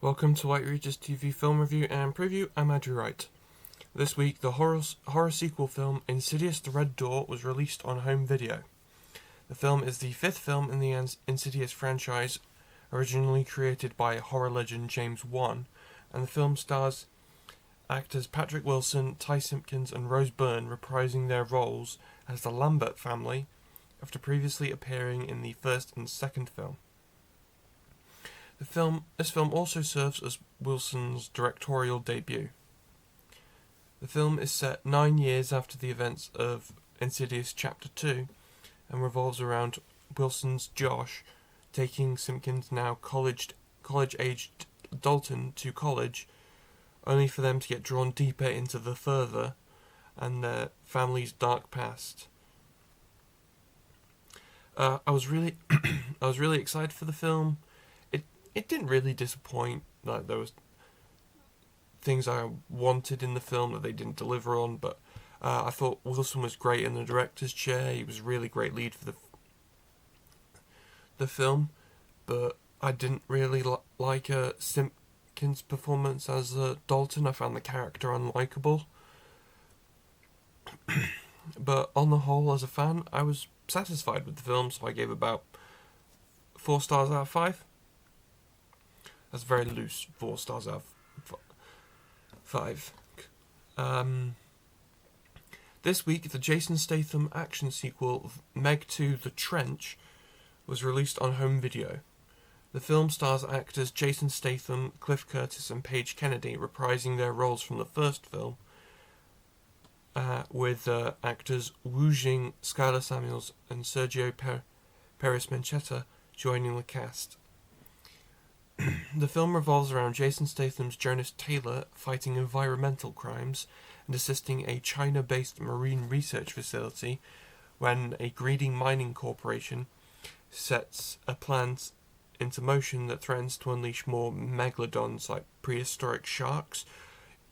Welcome to White Regis TV film review and preview. I'm Andrew Wright. This week, the horror sequel film Insidious: The Red Door was released on home video. The film is the fifth film in the Insidious franchise, originally created by horror legend James Wan, and the film stars actors Patrick Wilson, Ty Simpkins, and Rose Byrne reprising their roles as the Lambert family after previously appearing in the first and second film. This film also serves as Wilson's directorial debut. The film is set 9 years after the events of Insidious Chapter 2 and revolves around Wilson's Josh taking Simpkins' now college-aged Dalton to college, only for them to get drawn deeper into the further and their family's dark past. I was really excited for the film. It didn't really disappoint. Like, there was things I wanted in the film that they didn't deliver on, but I thought Wilson was great in the director's chair. He was a really great lead for the film, but I didn't really like Simpkins' performance as Dalton. I found the character unlikable. But on the whole, as a fan, I was satisfied with the film, so I gave about 4 stars out of 5. That's very loose, 4 stars out of 5. This week, the Jason Statham action sequel, Meg 2: The Trench, was released on home video. The film stars actors Jason Statham, Cliff Curtis, and Paige Kennedy reprising their roles from the first film, with actors Wu Jing, Skylar Samuels, and Sergio Perez-Mencheta joining the cast. The film revolves around Jason Statham's Jonas Taylor fighting environmental crimes and assisting a China-based marine research facility when a greedy mining corporation sets a plan into motion that threatens to unleash more megalodons like prehistoric sharks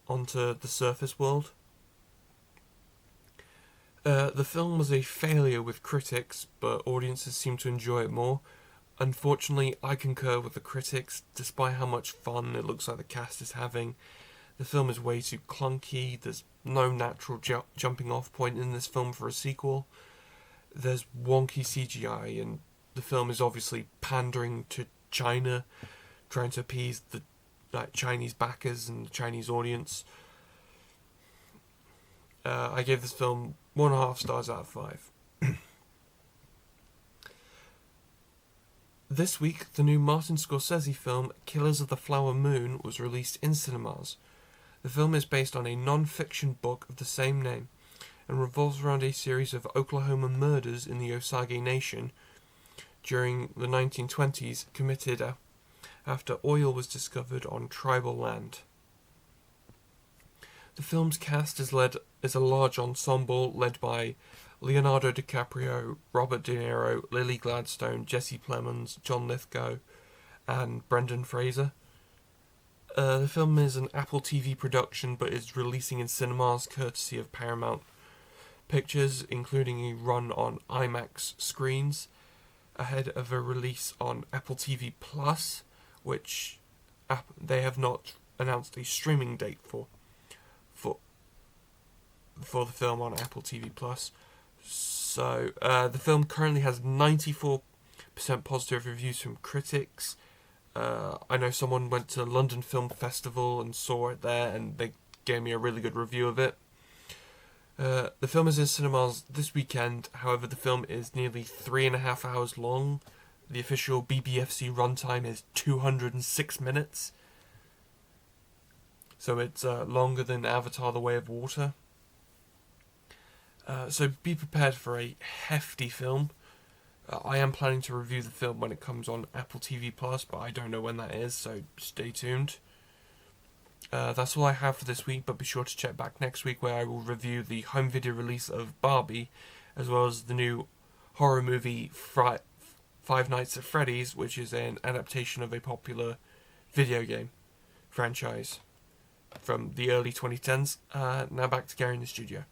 onto the surface world. The film was a failure with critics, but audiences seem to enjoy it more. Unfortunately, I concur with the critics. Despite how much fun it looks like the cast is having, the film is way too clunky. There's no natural jumping off point in this film for a sequel. There's wonky CGI, and the film is obviously pandering to China, trying to appease the Chinese backers and the Chinese audience. I gave this film 1.5 stars out of 5. This week, the new Martin Scorsese film, Killers of the Flower Moon, was released in cinemas. The film is based on a non-fiction book of the same name, and revolves around a series of Oklahoma murders in the Osage Nation during the 1920s, committed after oil was discovered on tribal land. The film's cast is a large ensemble led by Leonardo DiCaprio, Robert De Niro, Lily Gladstone, Jesse Plemons, John Lithgow, and Brendan Fraser. The film is an Apple TV production, but is releasing in cinemas courtesy of Paramount Pictures, including a run on IMAX screens, ahead of a release on Apple TV Plus, which they have not announced a streaming date for the film on Apple TV Plus. So, the film currently has 94% positive reviews from critics. I know someone went to London Film Festival and saw it there, and they gave me a really good review of it. The film is in cinemas this weekend. However, the film is nearly 3.5 hours long. The official BBFC runtime is 206 minutes. So it's longer than Avatar: The Way of Water. So be prepared for a hefty film. I am planning to review the film when it comes on Apple TV Plus, but I don't know when that is, so stay tuned. That's all I have for this week, but be sure to check back next week where I will review the home video release of Barbie, as well as the new horror movie Five Nights at Freddy's, which is an adaptation of a popular video game franchise from the early 2010s. Now back to Gary in the studio.